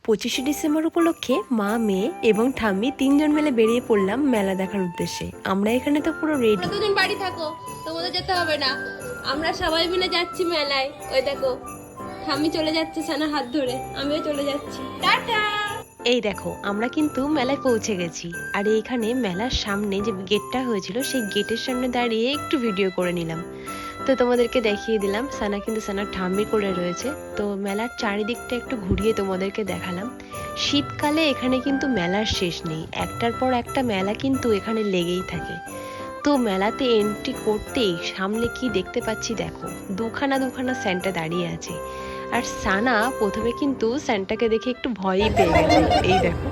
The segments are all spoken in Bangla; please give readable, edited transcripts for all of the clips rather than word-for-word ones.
25শে ডিসেম্বর উপলক্ষে মা, মেয়ে এবং ঠাম্মি তিনজন মিলে বেরিয়ে পড়লাম মেলা দেখার উদ্দেশ্যে। আমরা এখানে তো পুরো রেডি। দুদিন বাড়ি থাকো, তোমাদের যেতে হবে না, আমরা সবাই মিলে যাচ্ছি মেলায়। ওই দেখো ঠাম্মি চলে যাচ্ছে সানার হাত ধরে, আমিও চলে যাচ্ছি। টাটা। এই দেখো আমরা কিন্তু মেলায় পৌঁছে গেছি, আর এইখানে মেলার সামনে যে গেটটা হয়েছিল সেই গেটের সামনে দাঁড়িয়ে একটু ভিডিও করে নিলাম। তো তোমাদেরকে দেখিয়ে দিলাম সানা কিন্তু সানার ঠাম্মি করে রয়েছে। তো মেলার চারিদিকটা একটু ঘুরিয়ে তোমাদেরকে দেখালাম। শীতকালে এখানে কিন্তু মেলার শেষ নেই, একটার পর একটা মেলা কিন্তু এখানে লেগেই থাকে। তো মেলাতে এন্ট্রি করতেই সামনে কি দেখতে পাচ্ছি দেখো, দুখানা স্যান্টা দাঁড়িয়ে আছে। আর সানা প্রথমে কিন্তু স্যান্টাকে দেখে একটু ভয়ই পেয়ে গেছে। এই দেখো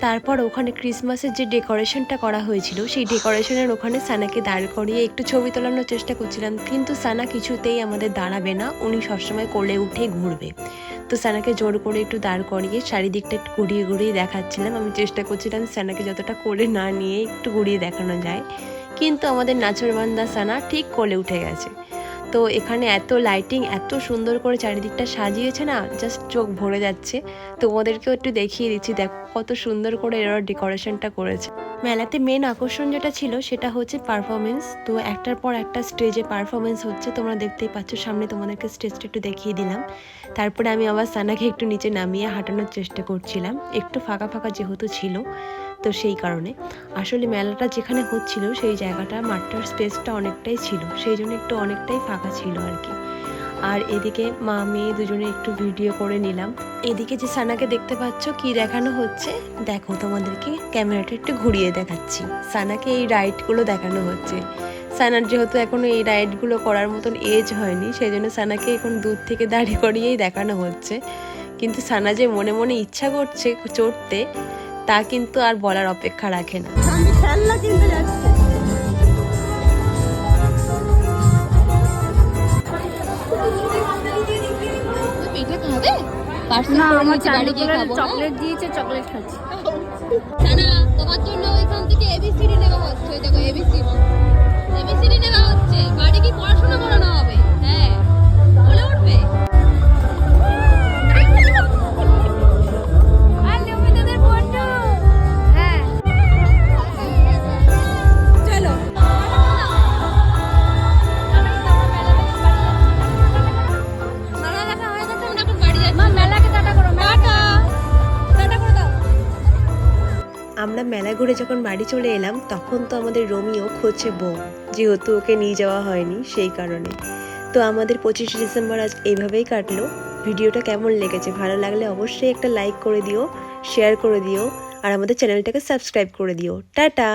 তারপর ওখানে ক্রিসমাসের যে ডেকোরেশনটা করা হয়েছিল সেই ডেকোরেশনের ওখানে সানাকে দাঁড় করিয়ে একটু ছবি তোলানোর চেষ্টা করছিলাম, কিন্তু সানা কিছুতেই আমাদের দাঁড়াবে না, উনি সবসময় কোলে উঠে ঘুরবে। তো সানাকে জোর করে একটু দাঁড় করিয়ে চারিদিকটা একটু ঘুরিয়ে দেখাচ্ছিলাম। আমি চেষ্টা করছিলাম সানাকে যতটা কোলে না নিয়ে একটু ঘুরিয়ে দেখানো যায়, কিন্তু আমাদের নাচরবান্দা সানা ঠিক কোলে উঠে গেছে। তো এখানে এত লাইটিং এত সুন্দর করে চারিদিকটা সাজিয়েছে না, জাস্ট চোখ ভরে যাচ্ছে। তো ওদেরকেও একটু দেখিয়ে দিচ্ছি, দেখো কত সুন্দর করে এরা ডেকোরেশনটা করেছে। মেলাতে মেন আকর্ষণ যেটা ছিল সেটা হচ্ছে পারফরমেন্স। তো একটার পর একটা স্টেজে পারফরমেন্স হচ্ছে, তোমরা দেখতেই পাচ্ছ সামনে, তোমাদেরকে স্টেজটা একটু দেখিয়ে দিলাম। তারপরে আমি আবার সানাকে একটু নিচে নামিয়ে হাঁটানোর চেষ্টা করছিলাম, একটু ফাঁকা যেহেতু ছিল তো সেই কারণে। আসলে মেলাটা যেখানে হচ্ছিল সেই জায়গাটা, মাঠটার স্পেসটা অনেকটাই ছিল, সেই জন্য একটু অনেকটাই ফাঁকা ছিল আর কি। আর এদিকে মা মেয়ে দুজনে একটু ভিডিও করে নিলাম। এদিকে যে সানাকে দেখতে পাচ্ছ কি দেখানো হচ্ছে দেখো, তোমাদেরকে ক্যামেরাটা একটু ঘুরিয়ে দেখাচ্ছি। সানাকে এই রাইডগুলো দেখানো হচ্ছে। সানার যেহেতু এখনো এই রাইডগুলো করার মতন এজ হয়নি, সেই জন্য সানাকে এখন দূর থেকে দাঁড়িয়ে করিয়েই দেখানো হচ্ছে। কিন্তু সানা যে মনে মনে ইচ্ছা করছে চড়তে, তা কিন্তু আর বলার অপেক্ষা রাখে না। আমি খেলনা কিনতে যাচ্ছি। পিঠে খাবে? না, আমার চকলেট দিয়েছে, চকলেট খাচ্ছি। সানা তোমার জন্য ওইখান থেকে এবিসিডি নেওয়া হচ্ছে। ওই দেখো এবিসিডি নেওয়া হচ্ছে। বাড়ি কি পড়াশোনা করানো হবে? হ্যাঁ, বলে উঠবে। আমরা মেলা ঘুরে যখন বাড়ি চলে এলাম তখন তো আমাদের রোমিও খোঁজে বউ, যেহেতু ওকে নিয়ে যাওয়া হয়নি সেই কারণে। তো আমাদের 25শে ডিসেম্বর আজ এইভাবেই কাটলো। ভিডিওটা কেমন লেগেছে, ভালো লাগলে অবশ্যই একটা লাইক করে দিও, শেয়ার করে দিও, আর আমাদের চ্যানেলটাকে সাবস্ক্রাইব করে দিও। টাটা।